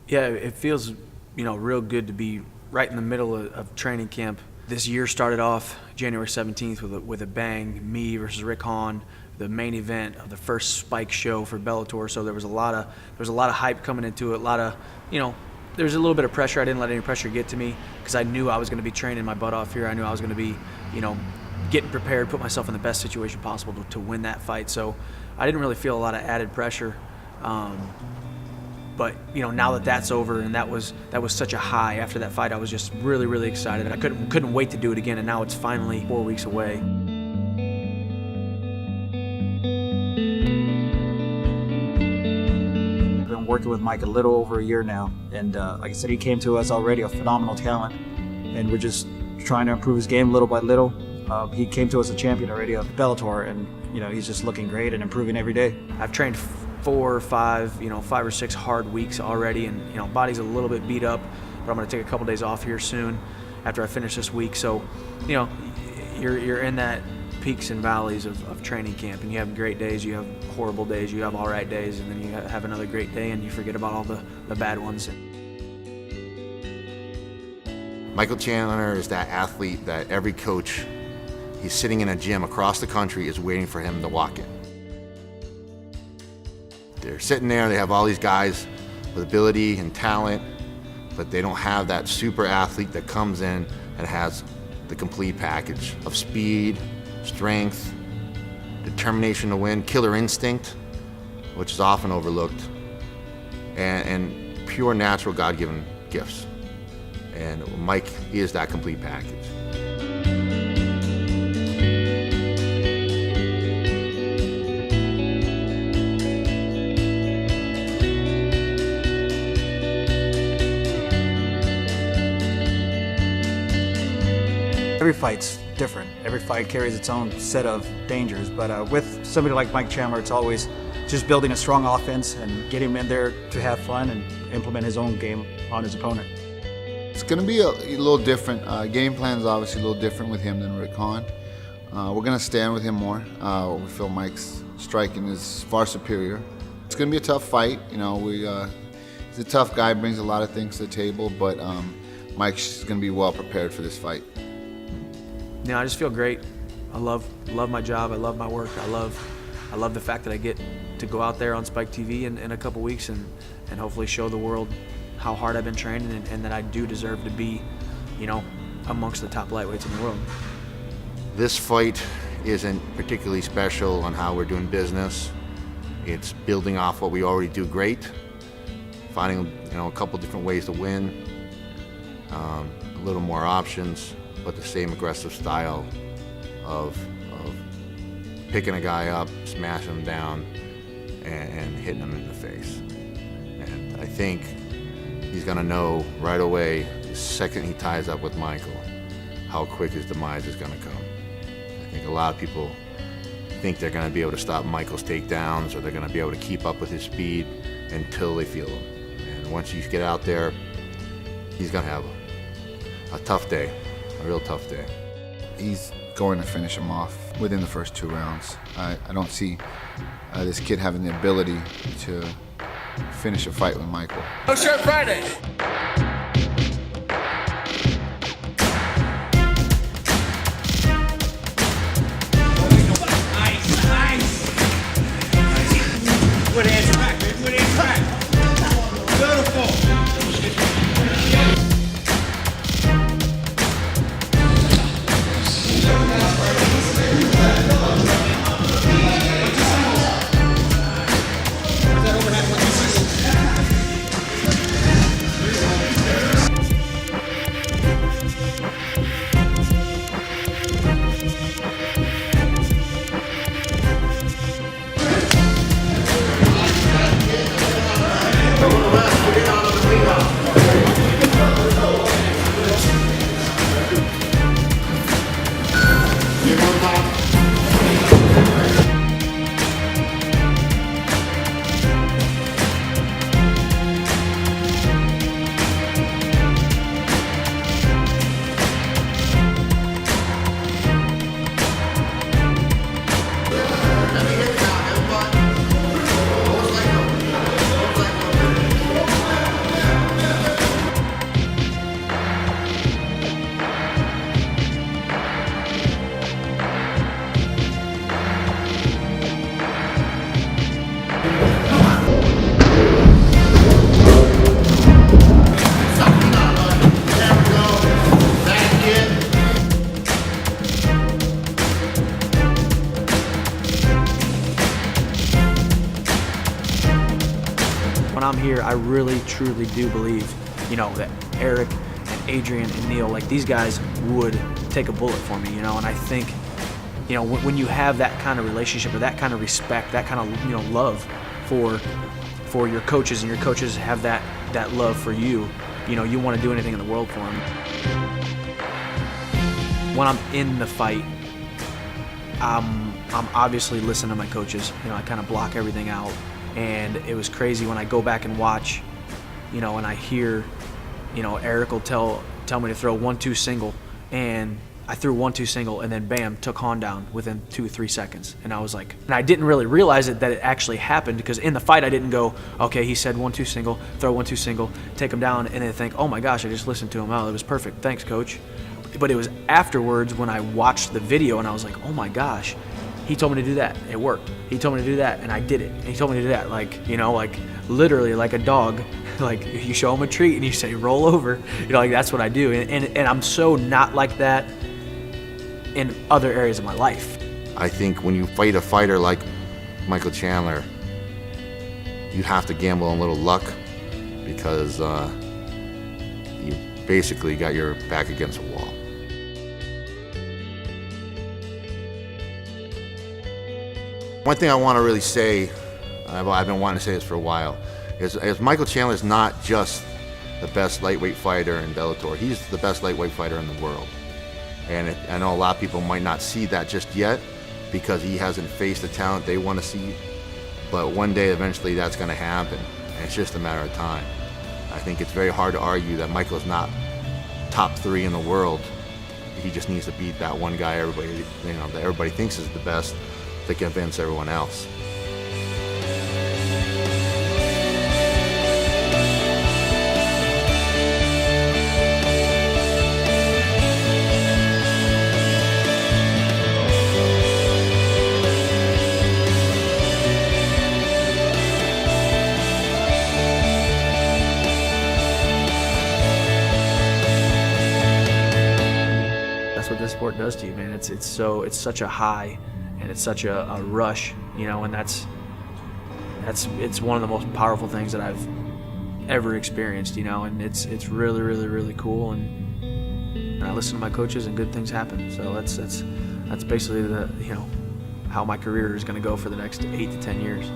Yeah, it feels, real good to be right in the middle of training camp. This year started off January 17th with a bang. Me versus Rick Hahn, the main event of the first Spike show for Bellator. So there was a lot of hype coming into it. A lot of, there was a little bit of pressure. I didn't let any pressure get to me because I knew I was going to be training my butt off here. I knew I was going to be, getting prepared, put myself in the best situation possible to win that fight. So I didn't really feel a lot of added pressure. But now that that's over, and that was such a high after that fight, I was just really, really excited. I couldn't wait to do it again, and now it's finally 4 weeks away. I've been working with Mike a little over a year now, and like I said, he came to us already a phenomenal talent, and we're just trying to improve his game little by little. He came to us a champion already of Bellator, and he's just looking great and improving every day. I've trained 4 or 5, 5 or 6 hard weeks already, and body's a little bit beat up, but I'm going to take a couple days off here soon after I finish this week. So, you're in that peaks and valleys of training camp, and you have great days, you have horrible days, you have all right days, and then you have another great day, and you forget about all the bad ones. Michael Chandler is that athlete that every coach, he's sitting in a gym across the country, is waiting for him to walk in. They're sitting there, they have all these guys with ability and talent, but they don't have that super athlete that comes in and has the complete package of speed, strength, determination to win, killer instinct, which is often overlooked, and pure natural God-given gifts. And Mike is that complete package. Every fight's different. Every fight carries its own set of dangers, but with somebody like Mike Chandler, it's always just building a strong offense and getting him in there to have fun and implement his own game on his opponent. It's going to be a little different. Game plan is obviously a little different with him than Rick Hahn. We're going to stand with him more. We feel Mike's striking is far superior. It's going to be a tough fight. He's a tough guy, brings a lot of things to the table, but Mike's going to be well prepared for this fight. I just feel great. I love my job. I love my work. I love the fact that I get to go out there on Spike TV in a couple weeks and hopefully show the world how hard I've been training and that I do deserve to be, amongst the top lightweights in the world. This fight isn't particularly special on how we're doing business. It's building off what we already do great, finding a couple different ways to win, a little more options, but the same aggressive style of picking a guy up, smashing him down, and hitting him in the face. And I think he's gonna know right away, the second he ties up with Michael, how quick his demise is gonna come. I think a lot of people think they're gonna be able to stop Michael's takedowns or they're gonna be able to keep up with his speed until they feel him. And once you get out there, he's gonna have a tough day, a real tough day. He's going to finish him off within the first 2 rounds. I don't see this kid having the ability to finish a fight with Michael. No Shirt Friday. Nice. Put hands back, man. Put hands back. Beautiful. when I'm here, I really, truly do believe, that Eric and Adrian and Neil, like these guys would take a bullet for me, and I think, when you have that kind of relationship or that kind of respect, that kind of, love for your coaches, and your coaches have that love for you, you want to do anything in the world for them. When I'm in the fight, I'm obviously listening to my coaches. I kind of block everything out, and it was crazy when I go back and watch, and I hear, Eric will tell me to throw 1-2 single, and I threw 1-2 single, and then bam, took Han down within 2-3 seconds. And I was like, and I didn't really realize that it actually happened, because in the fight I didn't go, okay, he said 1-2 single, throw 1-2 single, take him down, and then think, oh my gosh, I just listened to him. Oh, it was perfect. Thanks, coach. But it was afterwards when I watched the video and I was like, oh my gosh, he told me to do that. It worked. He told me to do that, and I did it. And he told me to do that, like literally like a dog. Like you show him a treat and you say, roll over. That's what I do. And I'm so not like that in other areas of my life. I think when you fight a fighter like Michael Chandler, you have to gamble on a little luck, because you basically got your back against a wall. One thing I want to really say, I've been wanting to say this for a while, is Michael Chandler is not just the best lightweight fighter in Bellator. He's the best lightweight fighter in the world. And I know a lot of people might not see that just yet, because he hasn't faced the talent they want to see. But one day, eventually, that's going to happen. And it's just a matter of time. I think it's very hard to argue that Michael's not top 3 in the world. He just needs to beat that one guy that everybody thinks is the best, to convince everyone else. That's what this sport does to you, man. It's such a high, and it's such a rush, and it's one of the most powerful things that I've ever experienced, and it's really, really, really cool. And I listen to my coaches, and good things happen. So that's basically how my career is going to go for the next 8 to 10 years.